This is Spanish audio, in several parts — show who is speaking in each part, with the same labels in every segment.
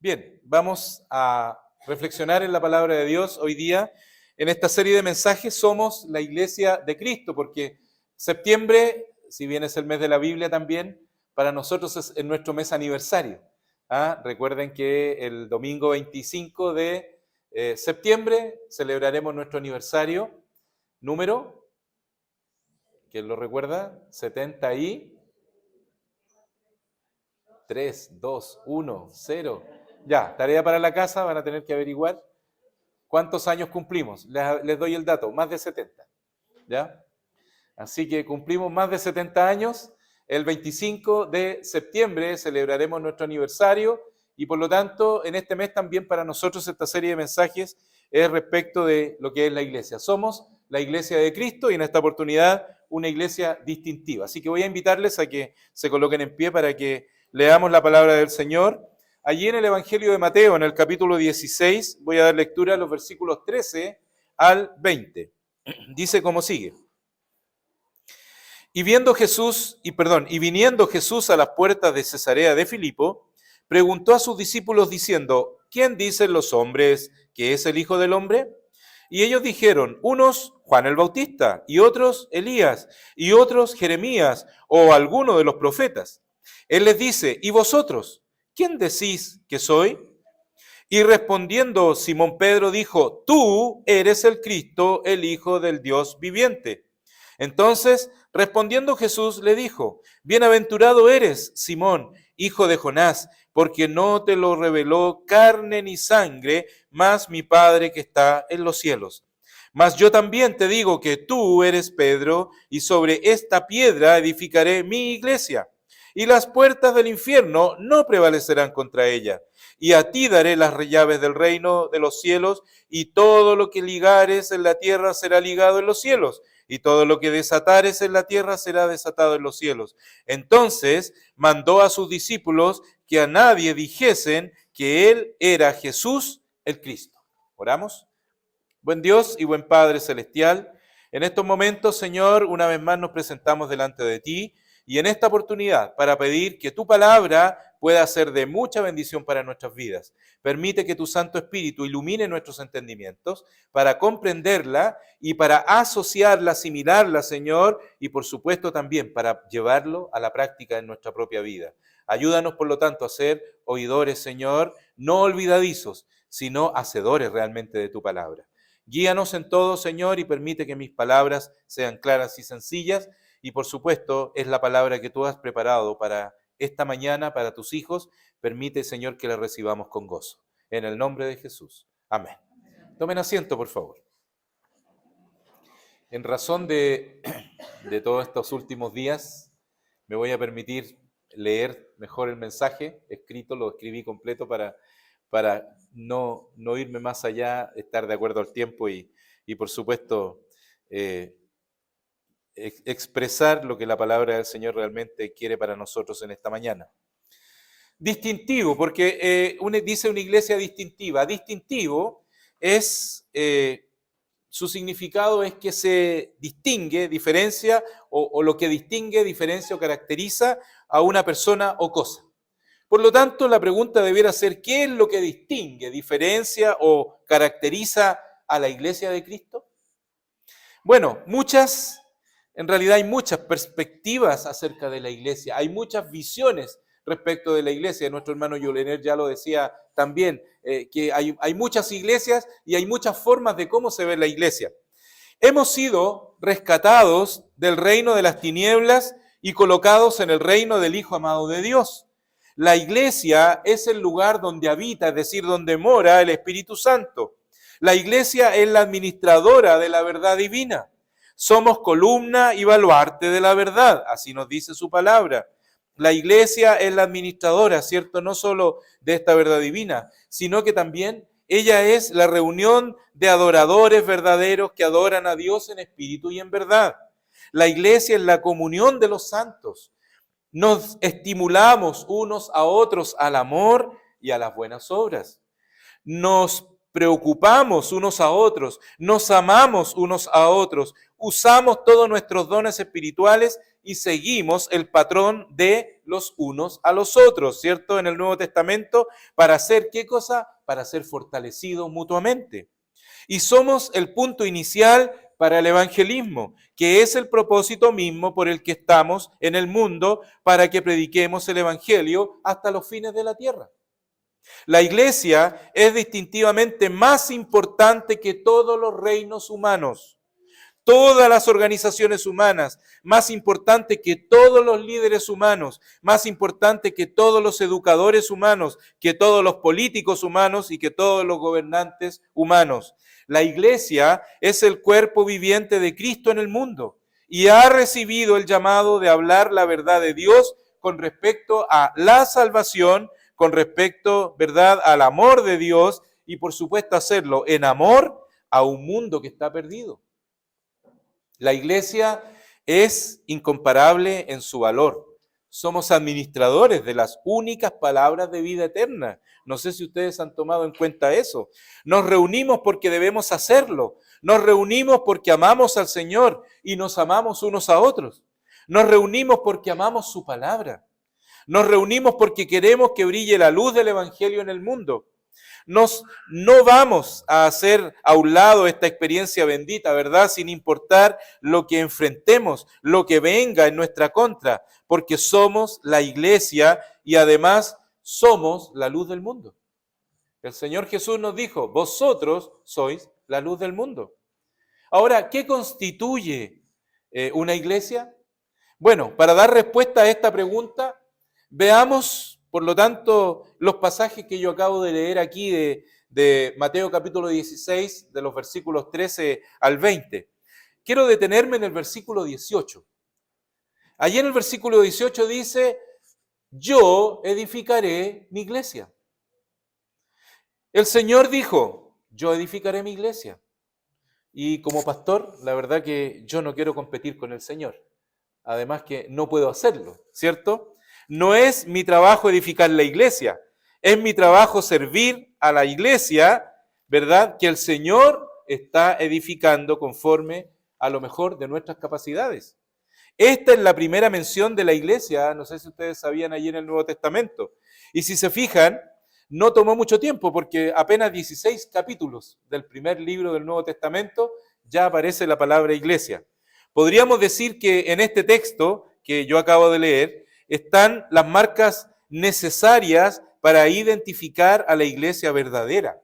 Speaker 1: Bien, vamos a reflexionar en la palabra de Dios hoy día. En esta serie de mensajes somos la Iglesia de Cristo, porque septiembre, si bien es el mes de la Biblia también, para nosotros es nuestro mes aniversario. Recuerden que el domingo 25 de septiembre celebraremos nuestro aniversario número, ¿quién lo recuerda? 73, 2, 1, 0. Ya, tarea para la casa, van a tener que averiguar cuántos años cumplimos. Les doy el dato, más de 70. ¿Ya? Así que cumplimos más de 70 años. El 25 de septiembre celebraremos nuestro aniversario y por lo tanto en este mes también para nosotros esta serie de mensajes es respecto de lo que es la iglesia. Somos la Iglesia de Cristo y en esta oportunidad una iglesia distintiva. Así que voy a invitarles a que se coloquen en pie para que leamos la palabra del Señor. Allí en el Evangelio de Mateo, en el capítulo 16, voy a dar lectura a los versículos 13 al 20. Dice como sigue. Y viniendo Jesús a las puertas de Cesarea de Filipo, preguntó a sus discípulos diciendo, ¿quién dicen los hombres que es el Hijo del Hombre? Y ellos dijeron, unos Juan el Bautista, y otros Elías, y otros Jeremías, o alguno de los profetas. Él les dice, ¿y vosotros? ¿Quién decís que soy? Y respondiendo Simón Pedro dijo, tú eres el Cristo, el Hijo del Dios viviente. Entonces, respondiendo Jesús le dijo, bienaventurado eres, Simón, hijo de Jonás, porque no te lo reveló carne ni sangre, mas mi Padre que está en los cielos. Mas yo también te digo que tú eres Pedro, y sobre esta piedra edificaré mi iglesia. Y las puertas del infierno no prevalecerán contra ella. Y a ti daré las llaves del reino de los cielos, y todo lo que ligares en la tierra será ligado en los cielos, y todo lo que desatares en la tierra será desatado en los cielos. Entonces mandó a sus discípulos que a nadie dijesen que él era Jesús el Cristo. ¿Oramos? Buen Dios y buen Padre Celestial, en estos momentos, Señor, una vez más nos presentamos delante de ti, y en esta oportunidad para pedir que tu palabra pueda ser de mucha bendición para nuestras vidas. Permite que tu Santo Espíritu ilumine nuestros entendimientos para comprenderla y para asociarla, asimilarla, Señor, y por supuesto también para llevarlo a la práctica en nuestra propia vida. Ayúdanos, por lo tanto, a ser oidores, Señor, no olvidadizos, sino hacedores realmente de tu palabra. Guíanos en todo, Señor, y permite que mis palabras sean claras y sencillas. Y por supuesto, es la palabra que tú has preparado para esta mañana, para tus hijos. Permite, Señor, que la recibamos con gozo. En el nombre de Jesús. Amén. Tomen asiento, por favor. En razón de todos estos últimos días, me voy a permitir leer mejor el mensaje escrito. Lo escribí completo para no irme más allá, estar de acuerdo al tiempo y por supuesto, expresar lo que la palabra del Señor realmente quiere para nosotros en esta mañana. Distintivo, porque dice una iglesia distintiva. Distintivo es, su significado es que se distingue, diferencia, o lo que distingue, diferencia o caracteriza a una persona o cosa. Por lo tanto, la pregunta debiera ser, ¿qué es lo que distingue, diferencia o caracteriza a la iglesia de Cristo? Bueno, en realidad hay muchas perspectivas acerca de la iglesia, hay muchas visiones respecto de la iglesia. Nuestro hermano Yolener ya lo decía también, que hay muchas iglesias y hay muchas formas de cómo se ve la iglesia. Hemos sido rescatados del reino de las tinieblas y colocados en el reino del Hijo amado de Dios. La iglesia es el lugar donde habita, es decir, donde mora el Espíritu Santo. La iglesia es la administradora de la verdad divina. Somos columna y baluarte de la verdad, así nos dice su palabra. La iglesia es la administradora, ¿cierto? No solo de esta verdad divina, sino que también ella es la reunión de adoradores verdaderos que adoran a Dios en espíritu y en verdad. La iglesia es la comunión de los santos. Nos estimulamos unos a otros al amor y a las buenas obras. Nos preocupamos unos a otros, nos amamos unos a otros, usamos todos nuestros dones espirituales y seguimos el patrón de los unos a los otros, ¿cierto? En el Nuevo Testamento, ¿para hacer qué cosa? Para ser fortalecidos mutuamente. Y somos el punto inicial para el evangelismo, que es el propósito mismo por el que estamos en el mundo para que prediquemos el evangelio hasta los fines de la tierra. La iglesia es distintivamente más importante que todos los reinos humanos, todas las organizaciones humanas, más importante que todos los líderes humanos, más importante que todos los educadores humanos, que todos los políticos humanos y que todos los gobernantes humanos. La iglesia es el cuerpo viviente de Cristo en el mundo y ha recibido el llamado de hablar la verdad de Dios con respecto a la salvación, con respecto, ¿verdad?, al amor de Dios y por supuesto hacerlo en amor a un mundo que está perdido. La iglesia es incomparable en su valor. Somos administradores de las únicas palabras de vida eterna. No sé si ustedes han tomado en cuenta eso. Nos reunimos porque debemos hacerlo. Nos reunimos porque amamos al Señor y nos amamos unos a otros. Nos reunimos porque amamos su palabra. Nos reunimos porque queremos que brille la luz del Evangelio en el mundo. No vamos a hacer a un lado esta experiencia bendita, ¿verdad? Sin importar lo que enfrentemos, lo que venga en nuestra contra, porque somos la iglesia y además somos la luz del mundo. El Señor Jesús nos dijo, vosotros sois la luz del mundo. Ahora, ¿qué constituye una iglesia? Bueno, para dar respuesta a esta pregunta, veamos, por lo tanto, los pasajes que yo acabo de leer aquí de Mateo capítulo 16, de los versículos 13 al 20. Quiero detenerme en el versículo 18. Allí en el versículo 18 dice, yo edificaré mi iglesia. El Señor dijo, yo edificaré mi iglesia. Y como pastor, la verdad que yo no quiero competir con el Señor. Además que no puedo hacerlo, ¿cierto? No es mi trabajo edificar la iglesia, es mi trabajo servir a la iglesia, ¿verdad? Que el Señor está edificando conforme a lo mejor de nuestras capacidades. Esta es la primera mención de la iglesia, no sé si ustedes sabían allí en el Nuevo Testamento. Y si se fijan, no tomó mucho tiempo porque apenas 16 capítulos del primer libro del Nuevo Testamento ya aparece la palabra iglesia. Podríamos decir que en este texto que yo acabo de leer, están las marcas necesarias para identificar a la iglesia verdadera.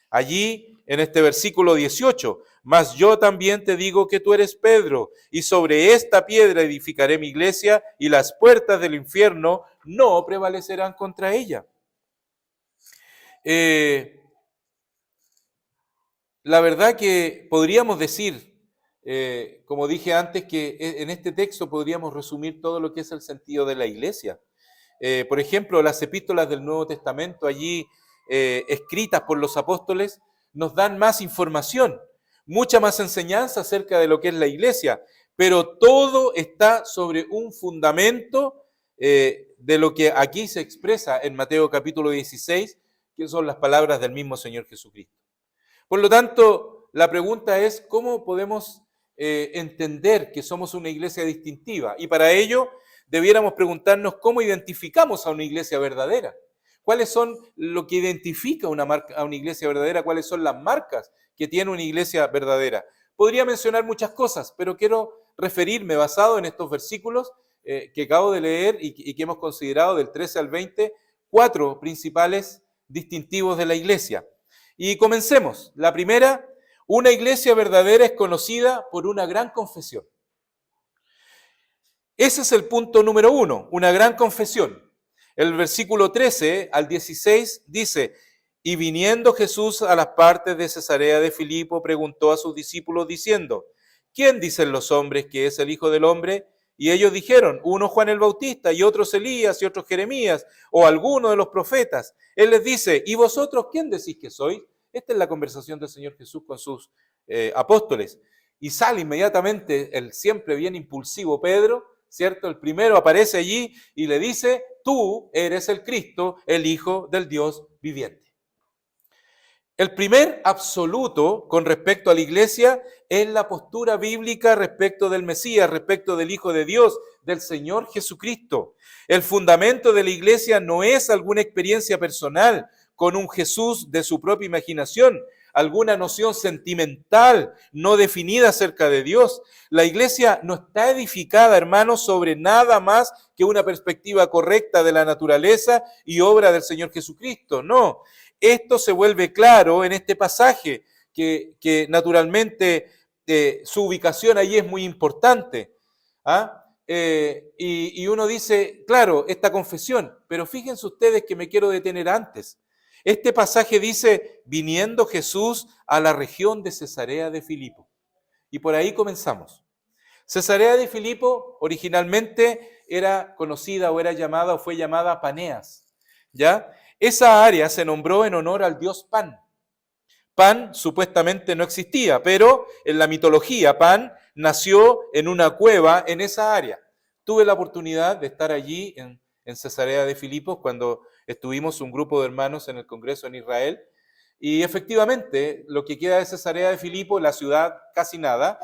Speaker 1: Allí, en este versículo 18, mas yo también te digo que tú eres Pedro, y sobre esta piedra edificaré mi iglesia, y las puertas del infierno no prevalecerán contra ella. La verdad que podríamos decir, como dije antes, que en este texto podríamos resumir todo lo que es el sentido de la iglesia. Por ejemplo, las epístolas del Nuevo Testamento allí escritas por los apóstoles nos dan más información, mucha más enseñanza acerca de lo que es la iglesia, pero todo está sobre un fundamento de lo que aquí se expresa en Mateo capítulo 16, que son las palabras del mismo Señor Jesucristo. Por lo tanto, la pregunta es, ¿cómo podemos entender que somos una iglesia distintiva? Y para ello debiéramos preguntarnos cómo identificamos a una iglesia verdadera. ¿Cuáles son lo que identifica a una iglesia verdadera? ¿Cuáles son las marcas que tiene una iglesia verdadera? Podría mencionar muchas cosas, pero quiero referirme, basado en estos versículos que acabo de leer y que hemos considerado del 13 al 20, 4 principales distintivos de la iglesia. Y comencemos. La primera, una iglesia verdadera es conocida por una gran confesión. Ese es el punto número 1, una gran confesión. El versículo 13 al 16 dice, y viniendo Jesús a las partes de Cesarea de Filipo, preguntó a sus discípulos diciendo, ¿quién dicen los hombres que es el Hijo del Hombre? Y ellos dijeron, uno Juan el Bautista, y otros Elías, y otros Jeremías, o alguno de los profetas. Él les dice, ¿y vosotros quién decís que sois? Esta es la conversación del Señor Jesús con sus apóstoles. Y sale inmediatamente el siempre bien impulsivo Pedro, ¿cierto? El primero aparece allí y le dice, tú eres el Cristo, el Hijo del Dios viviente. El primer absoluto con respecto a la iglesia es la postura bíblica respecto del Mesías, respecto del Hijo de Dios, del Señor Jesucristo. El fundamento de la iglesia no es alguna experiencia personal con un Jesús de su propia imaginación, alguna noción sentimental no definida acerca de Dios. La iglesia no está edificada, hermanos, sobre nada más que una perspectiva correcta de la naturaleza y obra del Señor Jesucristo. No, esto se vuelve claro en este pasaje, que naturalmente su ubicación allí es muy importante. ¿Ah? Y uno dice, claro, esta confesión, pero fíjense ustedes que me quiero detener antes. Este pasaje dice, viniendo Jesús a la región de Cesarea de Filipo. Y por ahí comenzamos. Cesarea de Filipo originalmente era conocida o era llamada o fue llamada Paneas, ¿ya? Esa área se nombró en honor al dios Pan. Pan supuestamente no existía, pero en la mitología Pan nació en una cueva en esa área. Tuve la oportunidad de estar allí en Cesarea de Filipos cuando estuvimos un grupo de hermanos en el Congreso en Israel, y efectivamente lo que queda de Cesarea de Filipo, la ciudad casi nada,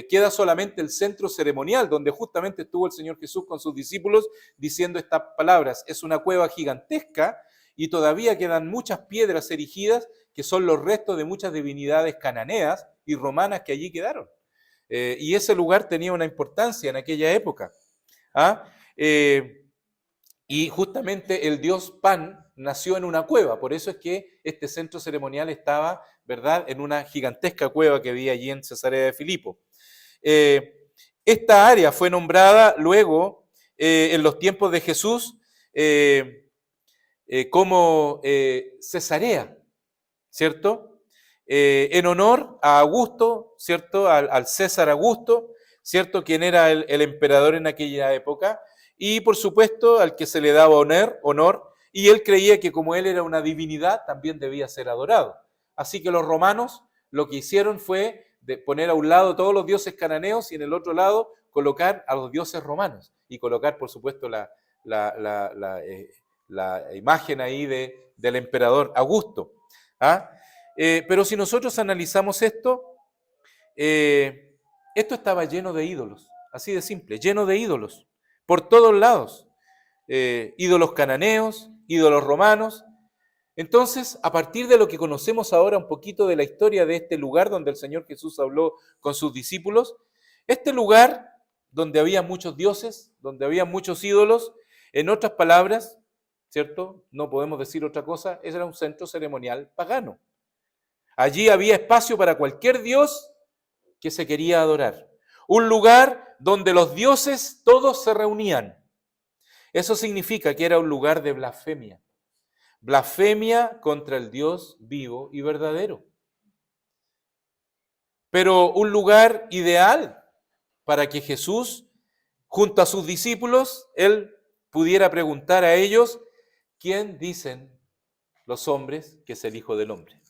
Speaker 1: queda solamente el centro ceremonial donde justamente estuvo el Señor Jesús con sus discípulos diciendo estas palabras. Es una cueva gigantesca y todavía quedan muchas piedras erigidas que son los restos de muchas divinidades cananeas y romanas que allí quedaron. Y ese lugar tenía una importancia en aquella época. ¿Ah? Y justamente el dios Pan nació en una cueva, por eso es que este centro ceremonial estaba, ¿verdad?, en una gigantesca cueva que había allí en Cesarea de Filipo. Esta área fue nombrada luego, en los tiempos de Jesús, como Cesarea, ¿cierto? En honor a Augusto, ¿cierto? Al César Augusto, ¿cierto? Quien era el emperador en aquella época, y por supuesto al que se le daba honor, y él creía que como él era una divinidad, también debía ser adorado. Así que los romanos lo que hicieron fue de poner a un lado todos los dioses cananeos y en el otro lado colocar a los dioses romanos, y colocar por supuesto la imagen ahí del emperador Augusto. ¿Ah? Pero si nosotros analizamos esto estaba lleno de ídolos, así de simple, lleno de ídolos, por todos lados, ídolos cananeos, ídolos romanos. Entonces, a partir de lo que conocemos ahora un poquito de la historia de este lugar donde el Señor Jesús habló con sus discípulos, este lugar donde había muchos dioses, donde había muchos ídolos, en otras palabras, ¿cierto? No podemos decir otra cosa, ese era un centro ceremonial pagano. Allí había espacio para cualquier dios que se quería adorar. Un lugar donde los dioses todos se reunían. Eso significa que era un lugar de blasfemia. Blasfemia contra el Dios vivo y verdadero. Pero un lugar ideal para que Jesús, junto a sus discípulos, él pudiera preguntar a ellos, ¿quién dicen los hombres que es el Hijo del Hombre?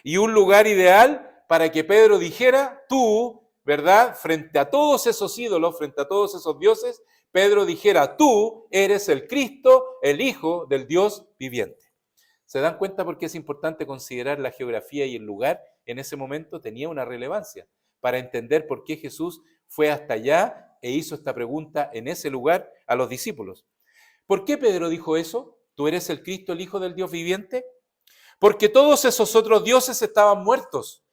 Speaker 1: Y un lugar ideal para que Pedro dijera, tú, ¿verdad? Frente a todos esos ídolos, frente a todos esos dioses, Pedro dijera, tú eres el Cristo, el Hijo del Dios viviente. ¿Se dan cuenta por qué es importante considerar la geografía y el lugar? En ese momento tenía una relevancia para entender por qué Jesús fue hasta allá e hizo esta pregunta en ese lugar a los discípulos. ¿Por qué Pedro dijo eso? ¿Tú eres el Cristo, el Hijo del Dios viviente? Porque todos esos otros dioses estaban muertos.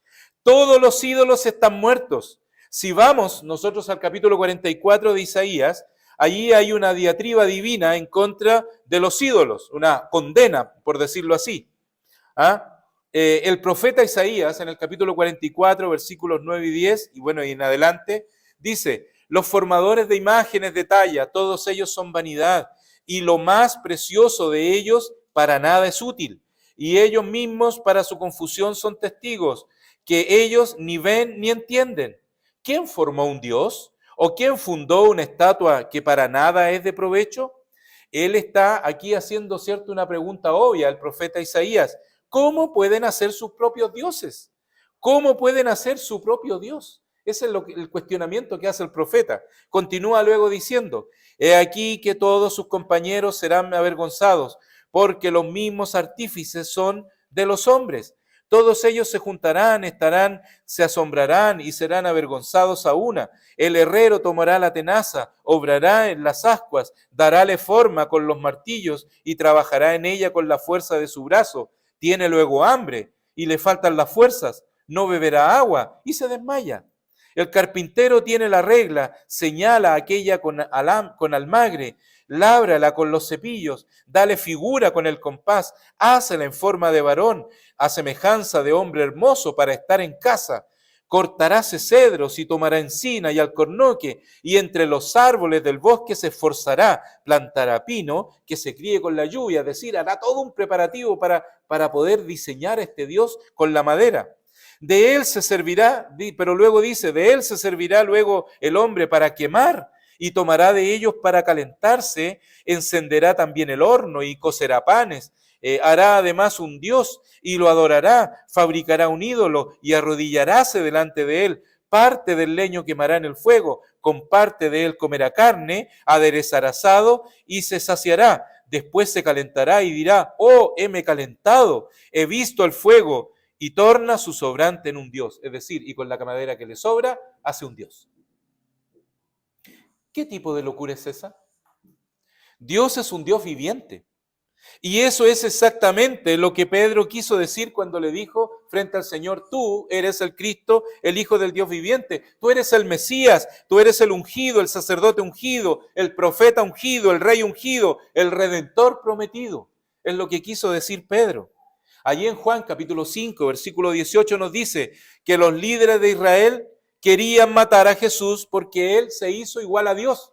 Speaker 1: Todos los ídolos están muertos. Si vamos nosotros al capítulo 44 de Isaías, allí hay una diatriba divina en contra de los ídolos, una condena, por decirlo así. El profeta Isaías, en el capítulo 44, versículos 9 y 10, y bueno, y en adelante, dice, los formadores de imágenes de talla, todos ellos son vanidad, y lo más precioso de ellos para nada es útil. Y ellos mismos para su confusión son testigos, que ellos ni ven ni entienden. ¿Quién formó un Dios? ¿O quién fundó una estatua que para nada es de provecho? Él está aquí haciendo, cierto, una pregunta obvia al profeta Isaías. ¿Cómo pueden hacer sus propios dioses? ¿Cómo pueden hacer su propio Dios? Ese es el cuestionamiento que hace el profeta. Continúa luego diciendo, he aquí que todos sus compañeros serán avergonzados, porque los mismos artífices son de los hombres. Todos ellos se juntarán, se asombrarán y serán avergonzados a una. El herrero tomará la tenaza, obrará en las ascuas, darále forma con los martillos y trabajará en ella con la fuerza de su brazo. Tiene luego hambre y le faltan las fuerzas, no beberá agua y se desmaya. El carpintero tiene la regla, señala aquella con almagre, lábrala con los cepillos, dale figura con el compás, hácela en forma de varón, a semejanza de hombre hermoso para estar en casa. Cortaráse cedros y tomará encina y alcornoque, y entre los árboles del bosque se esforzará, plantará pino que se críe con la lluvia, es decir, hará todo un preparativo para poder diseñar a este Dios con la madera. De él se servirá, pero luego dice, de él se servirá luego el hombre para quemar y tomará de ellos para calentarse, encenderá también el horno y cocerá panes, hará además un dios y lo adorará, fabricará un ídolo y arrodillaráse delante de él, parte del leño quemará en el fuego, con parte de él comerá carne, aderezará asado y se saciará, después se calentará y dirá, oh, heme calentado, he visto el fuego, y torna su sobrante en un dios, es decir, y con la madera que le sobra, hace un dios. ¿Qué tipo de locura es esa? Dios es un Dios viviente. Y eso es exactamente lo que Pedro quiso decir cuando le dijo frente al Señor, tú eres el Cristo, el Hijo del Dios viviente, tú eres el Mesías, tú eres el ungido, el sacerdote ungido, el profeta ungido, el rey ungido, el redentor prometido. Es lo que quiso decir Pedro. Allí en Juan capítulo 5, versículo 18 nos dice que los líderes de Israel querían matar a Jesús porque él se hizo igual a Dios.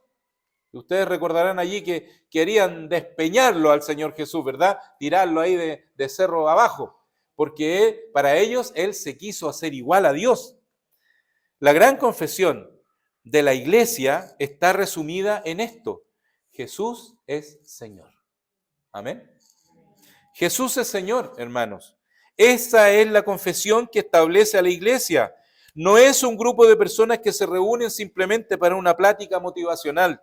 Speaker 1: Ustedes recordarán allí que querían despeñarlo al Señor Jesús, ¿verdad? Tirarlo ahí de cerro abajo, porque para ellos él se quiso hacer igual a Dios. La gran confesión de la iglesia está resumida en esto: Jesús es Señor. Amén. Jesús es Señor, hermanos. Esa es la confesión que establece a la iglesia. No es un grupo de personas que se reúnen simplemente para una plática motivacional.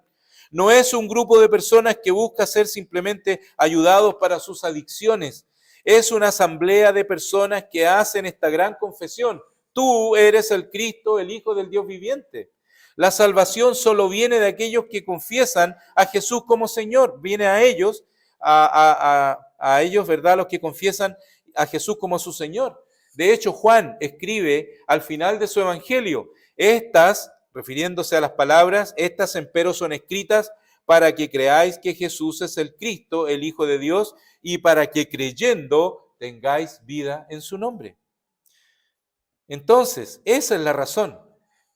Speaker 1: No es un grupo de personas que busca ser simplemente ayudados para sus adicciones. Es una asamblea de personas que hacen esta gran confesión. Tú eres el Cristo, el Hijo del Dios viviente. La salvación solo viene de aquellos que confiesan a Jesús como Señor. Viene a ellos, a ellos, ¿verdad? Los que confiesan a Jesús como su Señor. De hecho, Juan escribe al final de su evangelio, estas, refiriéndose a las palabras, estas empero son escritas para que creáis que Jesús es el Cristo, el Hijo de Dios, y para que creyendo tengáis vida en su nombre. Entonces, esa es la razón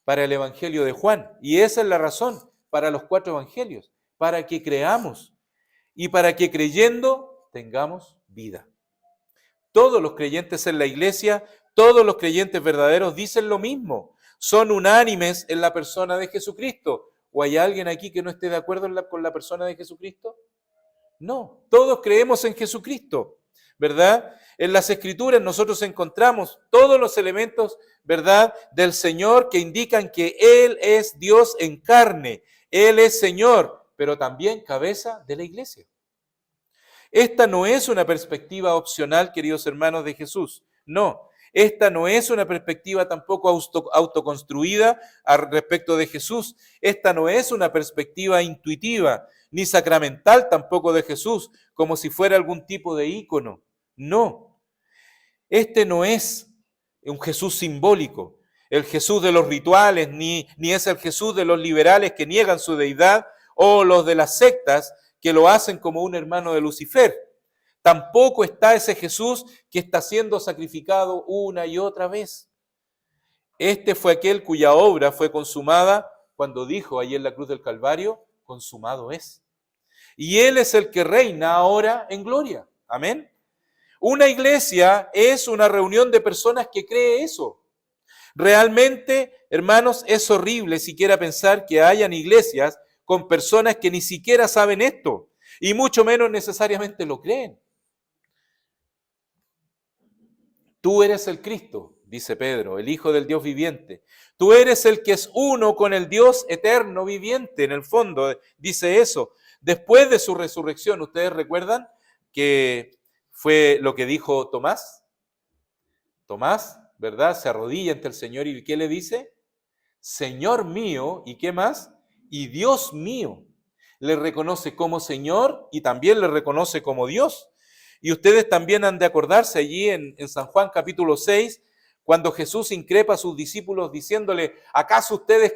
Speaker 1: para el evangelio de Juan, y esa es la razón para los 4 evangelios, para que creamos y para que creyendo tengamos vida. Todos los creyentes en la iglesia, todos los creyentes verdaderos dicen lo mismo. Son unánimes en la persona de Jesucristo. ¿O hay alguien aquí que no esté de acuerdo con la persona de Jesucristo? No, todos creemos en Jesucristo, ¿verdad? En las Escrituras nosotros encontramos todos los elementos, ¿verdad?, del Señor que indican que Él es Dios en carne. Él es Señor, pero también cabeza de la iglesia. Esta no es una perspectiva opcional, queridos hermanos de Jesús. No, esta no es una perspectiva tampoco autoconstruida al respecto de Jesús. Esta no es una perspectiva intuitiva, ni sacramental tampoco de Jesús, como si fuera algún tipo de ícono. No, este no es un Jesús simbólico, el Jesús de los rituales, ni es el Jesús de los liberales que niegan su deidad, o los de las sectas que lo hacen como un hermano de Lucifer. Tampoco está ese Jesús que está siendo sacrificado una y otra vez. Este fue aquel cuya obra fue consumada cuando dijo allí en la cruz del Calvario, consumado es. y Él es el que reina ahora en gloria. Amén. Una iglesia es una reunión de personas que cree eso. Realmente, hermanos, es horrible siquiera pensar que hayan iglesias con personas que ni siquiera saben esto, y mucho menos necesariamente lo creen. Tú eres el Cristo, dice Pedro, el Hijo del Dios viviente. Tú eres el que es uno con el Dios eterno viviente, en el fondo, dice eso. Después de su resurrección, ¿ustedes recuerdan que fue lo que dijo Tomás? Tomás, ¿verdad? Se arrodilla ante el Señor y ¿qué le dice? Señor mío, ¿y qué más? Y Dios mío. Le reconoce como Señor y también le reconoce como Dios. Y ustedes también han de acordarse allí en San Juan capítulo 6, cuando Jesús increpa a sus discípulos diciéndole, ¿acaso ustedes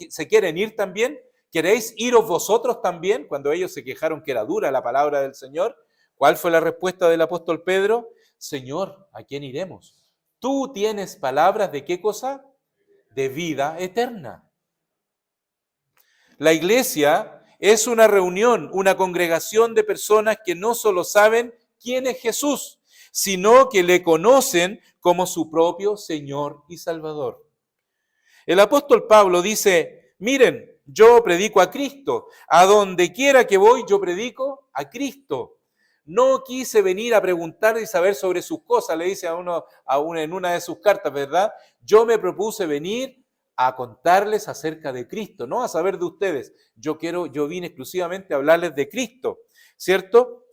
Speaker 1: se quieren ir también? ¿Queréis iros vosotros también? Cuando ellos se quejaron que era dura la palabra del Señor. ¿Cuál fue la respuesta del apóstol Pedro? Señor, ¿a quién iremos? Tú tienes palabras de ¿qué cosa? De vida eterna. La iglesia es una reunión, una congregación de personas que no solo saben quién es Jesús, sino que le conocen como su propio Señor y Salvador. El apóstol Pablo dice, miren, yo predico a Cristo, a donde quiera que voy yo predico a Cristo. No quise venir a preguntar y saber sobre sus cosas, le dice a uno en una de sus cartas, ¿verdad? Yo me propuse venir a contarles acerca de Cristo, no a saber de ustedes. Yo vine exclusivamente a hablarles de Cristo, ¿cierto?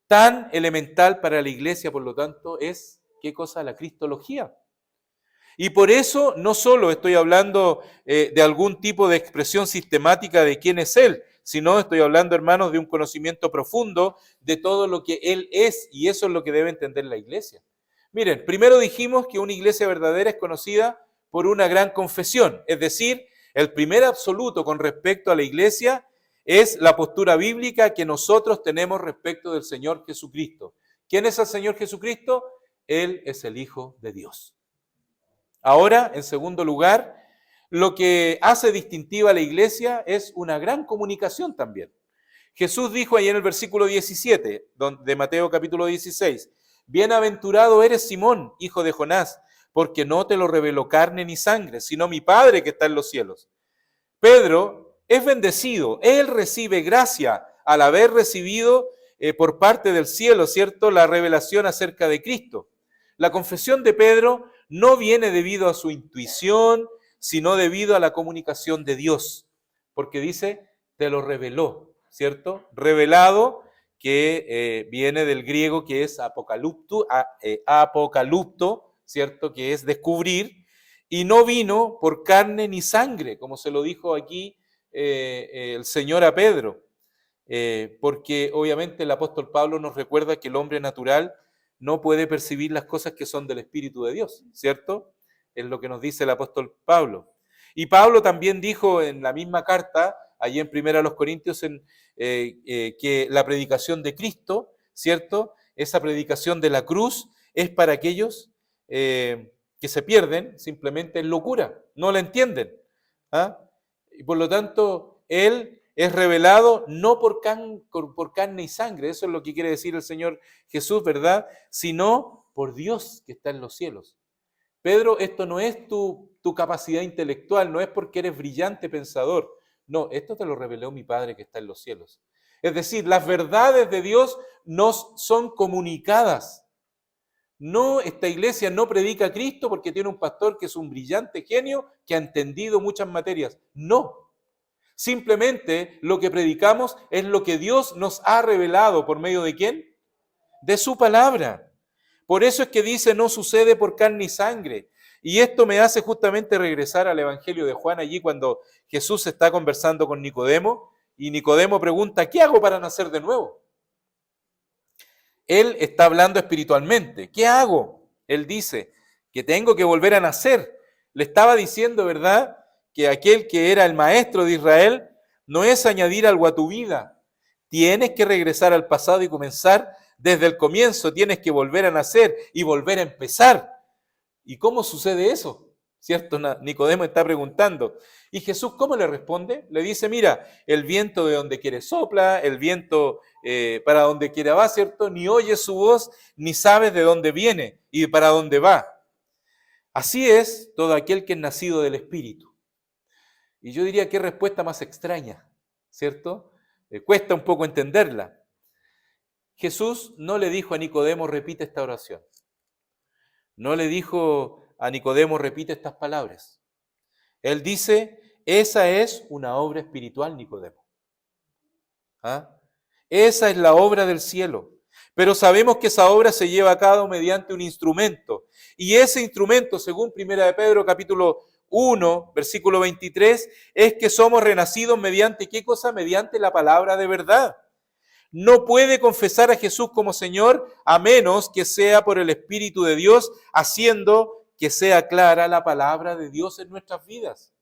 Speaker 1: Tan elemental para la iglesia, por lo tanto, es, ¿qué cosa? La cristología. Y por eso no solo estoy hablando de algún tipo de expresión sistemática de quién es Él, sino estoy hablando, hermanos, de un conocimiento profundo de todo lo que Él es, y eso es lo que debe entender la iglesia. Miren, primero dijimos que una iglesia verdadera es conocida por una gran confesión, es decir, el primer absoluto con respecto a la iglesia es la postura bíblica que nosotros tenemos respecto del Señor Jesucristo. ¿Quién es el Señor Jesucristo? Él es el Hijo de Dios. Ahora, en segundo lugar, lo que hace distintiva a la iglesia es una gran comunicación también. Jesús dijo ahí en el versículo 17 de Mateo capítulo 16, bienaventurado eres Simón, hijo de Jonás, porque no te lo reveló carne ni sangre, sino mi Padre que está en los cielos. Pedro es bendecido, él recibe gracia al haber recibido por parte del cielo, ¿cierto?, la revelación acerca de Cristo. La confesión de Pedro no viene debido a su intuición, sino debido a la comunicación de Dios, porque dice, te lo reveló, ¿cierto? Revelado, que viene del griego que es apocalupto, ¿cierto? Que es descubrir, y no vino por carne ni sangre, como se lo dijo aquí el Señor a Pedro, porque obviamente el apóstol Pablo nos recuerda que el hombre natural no puede percibir las cosas que son del Espíritu de Dios, ¿cierto? Es lo que nos dice el apóstol Pablo. Y Pablo también dijo en la misma carta, allí en 1 Corintios, que la predicación de Cristo, ¿cierto? Esa predicación de la cruz es para aquellos que se pierden, simplemente es locura, no la entienden. ¿Ah? Y por lo tanto, Él es revelado no por carne y sangre, eso es lo que quiere decir el Señor Jesús, ¿verdad? Sino por Dios que está en los cielos. Pedro, esto no es tu capacidad intelectual, no es porque eres brillante pensador. No, esto te lo reveló mi Padre que está en los cielos. Es decir, las verdades de Dios nos son comunicadas. No, esta iglesia no predica a Cristo porque tiene un pastor que es un brillante genio que ha entendido muchas materias. No. Simplemente lo que predicamos es lo que Dios nos ha revelado. ¿Por medio de quién? De su palabra. Por eso es que dice, no sucede por carne y sangre. Y esto me hace justamente regresar al Evangelio de Juan, allí cuando Jesús está conversando con Nicodemo, y Nicodemo pregunta, ¿qué hago para nacer de nuevo? Él está hablando espiritualmente. ¿Qué hago? Él dice que tengo que volver a nacer. Le estaba diciendo, ¿verdad?, que aquel que era el maestro de Israel no es añadir algo a tu vida. Tienes que regresar al pasado y comenzar desde el comienzo. Tienes que volver a nacer y volver a empezar. ¿Y cómo sucede eso? ¿cierto? Nicodemo está preguntando. ¿Y Jesús cómo le responde? Le dice, mira, el viento de donde quiere sopla, el viento para donde quiera va, ¿cierto? Ni oyes su voz, ni sabes de dónde viene y para dónde va. Así es todo aquel que es nacido del Espíritu. Y yo diría, qué respuesta más extraña, ¿cierto? Cuesta un poco entenderla. Jesús no le dijo a Nicodemo, repite esta oración. No le dijo a Nicodemo, repite estas palabras. Él dice, esa es una obra espiritual, Nicodemo. ¿Ah? Esa es la obra del cielo. Pero sabemos que esa obra se lleva a cabo mediante un instrumento. Y ese instrumento, según 1 de Pedro capítulo 1, versículo 23, es que somos renacidos mediante, ¿qué cosa? Mediante la palabra de verdad. No puede confesar a Jesús como Señor a menos que sea por el Espíritu de Dios, haciendo que sea clara la palabra de Dios en nuestras vidas.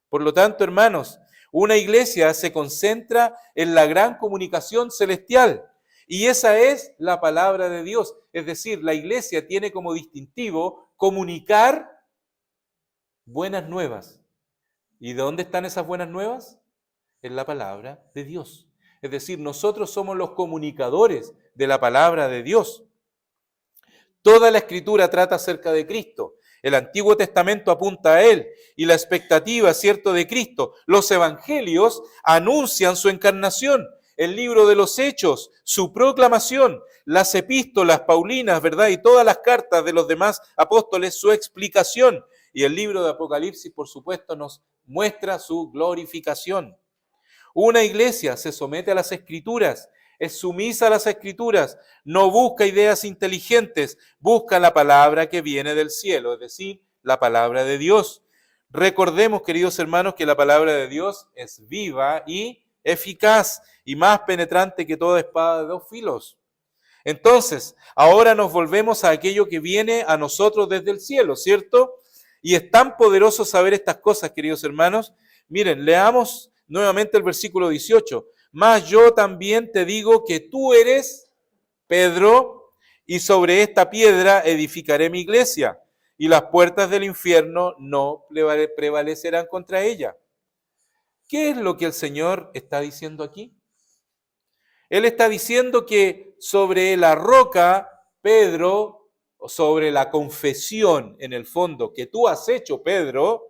Speaker 1: Por lo tanto, hermanos, una iglesia se concentra en la gran comunicación celestial y esa es la palabra de Dios. Es decir, la iglesia tiene como distintivo comunicar buenas nuevas. ¿Y de dónde están esas buenas nuevas? En la palabra de Dios. Es decir, nosotros somos los comunicadores de la palabra de Dios. Toda la Escritura trata acerca de Cristo. El Antiguo Testamento apunta a Él y la expectativa, ¿cierto?, de Cristo. Los evangelios anuncian su encarnación. El libro de los Hechos, su proclamación. Las epístolas paulinas, ¿verdad?, y todas las cartas de los demás apóstoles, su explicación. Y el libro de Apocalipsis, por supuesto, nos muestra su glorificación. Una iglesia se somete a las Escrituras, es sumisa a las Escrituras, no busca ideas inteligentes, busca la palabra que viene del cielo, es decir, la palabra de Dios. Recordemos, queridos hermanos, que la palabra de Dios es viva y eficaz y más penetrante que toda espada de dos filos. Entonces, ahora nos volvemos a aquello que viene a nosotros desde el cielo, ¿cierto? Y es tan poderoso saber estas cosas, queridos hermanos. Miren, leamos nuevamente el versículo 18. Mas yo también te digo que tú eres Pedro, y sobre esta piedra edificaré mi iglesia, y las puertas del infierno no prevalecerán contra ella. ¿Qué es lo que el Señor está diciendo aquí? Él está diciendo que sobre la roca, Pedro, o sobre la confesión, en el fondo, que tú has hecho, Pedro,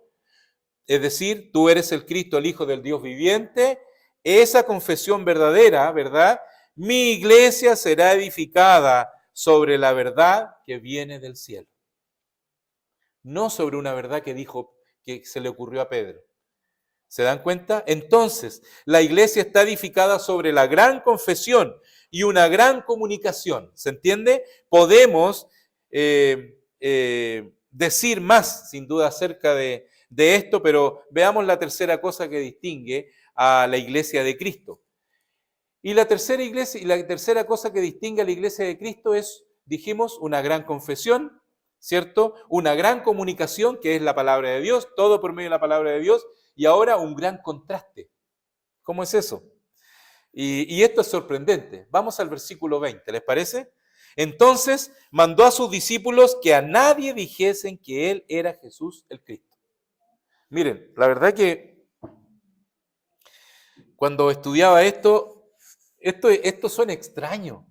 Speaker 1: es decir, tú eres el Cristo, el Hijo del Dios viviente, esa confesión verdadera, ¿verdad? Mi iglesia será edificada sobre la verdad que viene del cielo. No sobre una verdad que dijo, que se le ocurrió a Pedro. ¿Se dan cuenta? Entonces, la iglesia está edificada sobre la gran confesión y una gran comunicación. ¿Se entiende? Podemos decir más, sin duda, acerca de esto, pero veamos la tercera cosa que distingue a la iglesia de Cristo. Y la tercera cosa que distingue a la iglesia de Cristo es, dijimos, una gran confesión, ¿cierto? Una gran comunicación, que es la palabra de Dios, todo por medio de la palabra de Dios, y ahora un gran contraste. ¿Cómo es eso? Y esto es sorprendente. Vamos al versículo 20, ¿les parece? Entonces mandó a sus discípulos que a nadie dijesen que él era Jesús el Cristo. Miren, la verdad que cuando estudiaba esto suena extraño.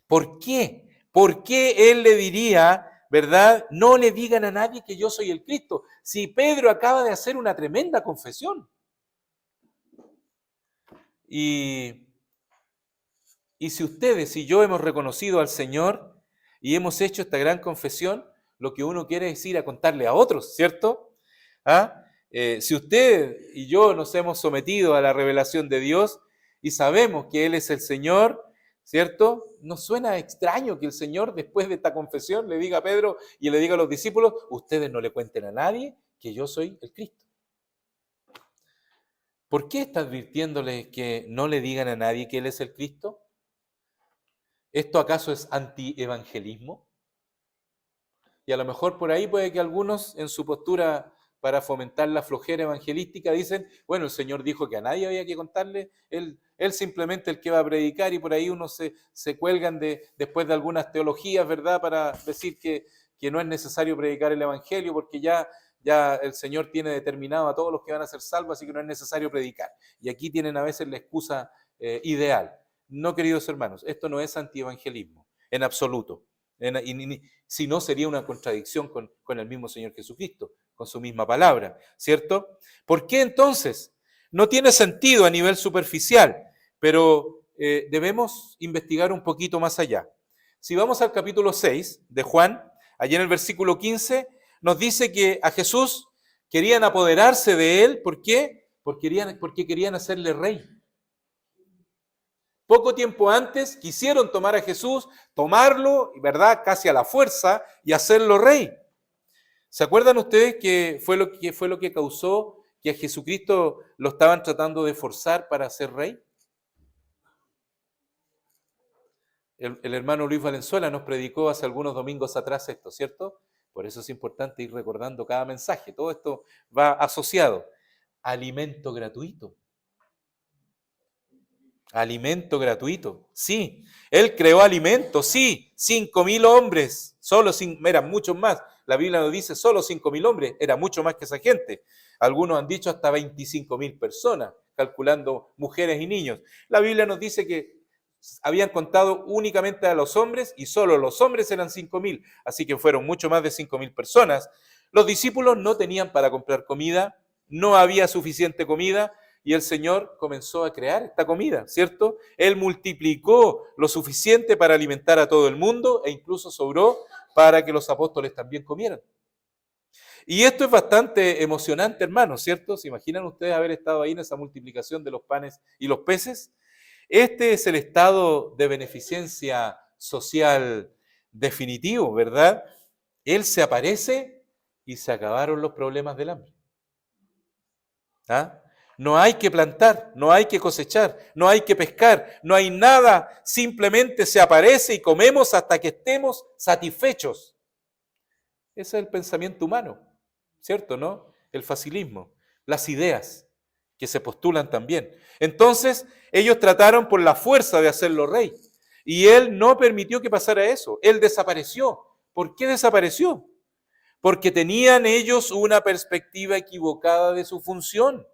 Speaker 1: ¿Por qué? ¿Por qué él le diría, verdad, no le digan a nadie que yo soy el Cristo? Si Pedro acaba de hacer una tremenda confesión. Y si ustedes y yo hemos reconocido al Señor y hemos hecho esta gran confesión, lo que uno quiere es ir a contarle a otros, ¿cierto? Si usted y yo nos hemos sometido a la revelación de Dios y sabemos que Él es el Señor, ¿cierto? Nos suena extraño que el Señor, después de esta confesión, le diga a Pedro y le diga a los discípulos, ustedes no le cuenten a nadie que yo soy el Cristo. ¿Por qué está advirtiéndole que no le digan a nadie que Él es el Cristo? ¿Esto acaso es antievangelismo? Y a lo mejor por ahí puede que algunos en su postura para fomentar la flojera evangelística dicen, bueno, el Señor dijo que a nadie había que contarle, Él simplemente el que va a predicar, y por ahí unos se cuelgan después de algunas teologías, ¿verdad?, para decir que que no es necesario predicar el Evangelio porque ya el Señor tiene determinado a todos los que van a ser salvos, así que no es necesario predicar. Y aquí tienen a veces la excusa ideal. No, queridos hermanos, esto no es antievangelismo, en absoluto. Si no, sería una contradicción con el mismo Señor Jesucristo, con su misma palabra, ¿cierto? ¿Por qué entonces? No tiene sentido a nivel superficial, pero debemos investigar un poquito más allá. Si vamos al capítulo 6 de Juan, allí en el versículo 15, nos dice que a Jesús querían apoderarse de él. ¿Por qué? Porque querían hacerle rey. Poco tiempo antes quisieron tomar a Jesús, tomarlo, ¿verdad?, casi a la fuerza y hacerlo rey. ¿Se acuerdan ustedes que fue lo que causó que a Jesucristo lo estaban tratando de forzar para ser rey? El hermano Luis Valenzuela nos predicó hace algunos domingos atrás esto, ¿cierto? Por eso es importante ir recordando cada mensaje. Todo esto va asociado. Alimento gratuito. Alimento gratuito, sí. Él creó alimento, sí. 5.000 hombres, eran muchos más. La Biblia nos dice solo 5.000 hombres, era mucho más que esa gente. Algunos han dicho hasta 25.000 personas, calculando mujeres y niños. La Biblia nos dice que habían contado únicamente a los hombres y solo los hombres eran 5.000, así que fueron mucho más de 5.000 personas. Los discípulos no tenían para comprar comida, no había suficiente comida, y el Señor comenzó a crear esta comida, ¿cierto? Él multiplicó lo suficiente para alimentar a todo el mundo e incluso sobró para que los apóstoles también comieran. Y esto es bastante emocionante, hermanos, ¿cierto? ¿Se imaginan ustedes haber estado ahí en esa multiplicación de los panes y los peces? Este es el estado de beneficencia social definitivo, ¿verdad? Él se aparece y se acabaron los problemas del hambre. ¿Ah? No hay que plantar, no hay que cosechar, no hay que pescar, no hay nada, simplemente se aparece y comemos hasta que estemos satisfechos. Ese es el pensamiento humano, ¿cierto, no? El facilismo, las ideas que se postulan también. Entonces, ellos trataron por la fuerza de hacerlo rey, y él no permitió que pasara eso, él desapareció. ¿Por qué desapareció? Porque tenían ellos una perspectiva equivocada de su función.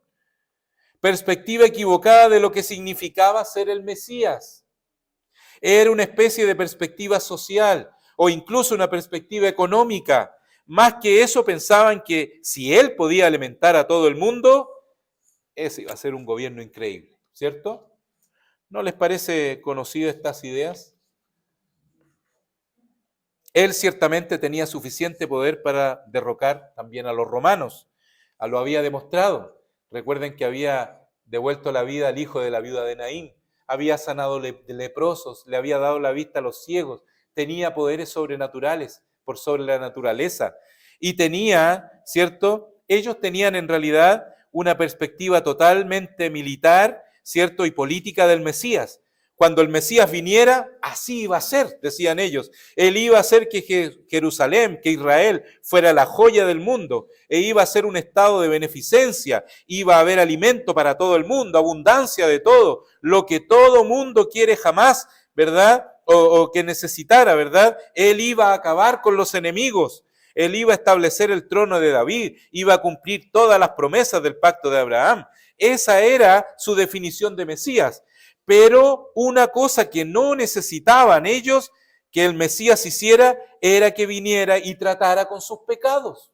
Speaker 1: Perspectiva equivocada de lo que significaba ser el Mesías. Era una especie de perspectiva social o incluso una perspectiva económica. Más que eso, pensaban que si él podía alimentar a todo el mundo, ese iba a ser un gobierno increíble, ¿cierto? ¿No les parece conocidas estas ideas? Él ciertamente tenía suficiente poder para derrocar también a los romanos. Lo había demostrado. Recuerden que había devuelto la vida al hijo de la viuda de Naín, había sanado leprosos, le había dado la vista a los ciegos, tenía poderes sobrenaturales por sobre la naturaleza y tenía, ¿cierto? Ellos tenían en realidad una perspectiva totalmente militar, ¿cierto? Y política del Mesías. Cuando el Mesías viniera, así iba a ser, decían ellos. Él iba a hacer que Jerusalén, que Israel, fuera la joya del mundo. E iba a ser un estado de beneficencia. Iba a haber alimento para todo el mundo, abundancia de todo. Lo que todo mundo quiere jamás, ¿verdad? O que necesitara, ¿verdad? Él iba a acabar con los enemigos. Él iba a establecer el trono de David. Iba a cumplir todas las promesas del pacto de Abraham. Esa era su definición de Mesías. Pero una cosa que no necesitaban ellos que el Mesías hiciera era que viniera y tratara con sus pecados.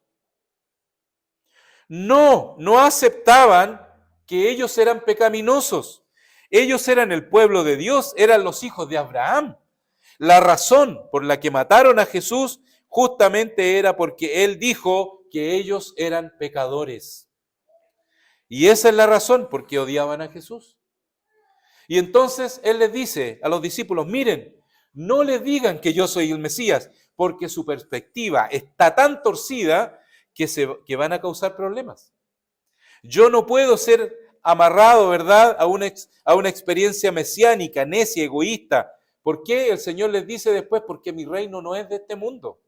Speaker 1: No aceptaban que ellos eran pecaminosos. Ellos eran el pueblo de Dios, eran los hijos de Abraham. La razón por la que mataron a Jesús justamente era porque él dijo que ellos eran pecadores. Y esa es la razón por qué odiaban a Jesús. Y entonces él les dice a los discípulos, miren, no les digan que yo soy el Mesías, porque su perspectiva está tan torcida que van a causar problemas. Yo no puedo ser amarrado, ¿verdad?, a una experiencia mesiánica, necia, egoísta. ¿Por qué? El Señor les dice después, porque mi reino no es de este mundo.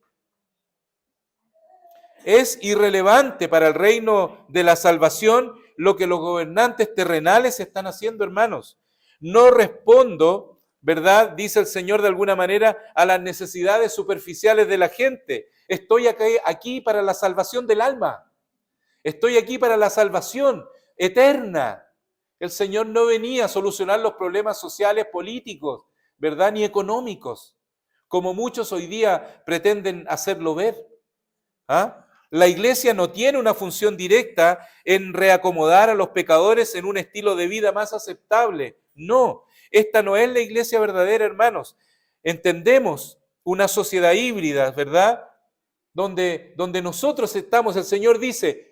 Speaker 1: Es irrelevante para el reino de la salvación lo que los gobernantes terrenales están haciendo, hermanos. No respondo, ¿verdad?, dice el Señor de alguna manera, a las necesidades superficiales de la gente. estoy aquí para la salvación del alma, estoy aquí para la salvación eterna. El Señor no venía a solucionar los problemas sociales, políticos, ¿verdad? Ni económicos, como muchos hoy día pretenden hacerlo ver. ¿Ah? La iglesia no tiene una función directa en reacomodar a los pecadores en un estilo de vida más aceptable. No, esta no es la iglesia verdadera, hermanos. Entendemos una sociedad híbrida, ¿verdad? Donde nosotros estamos, el Señor dice,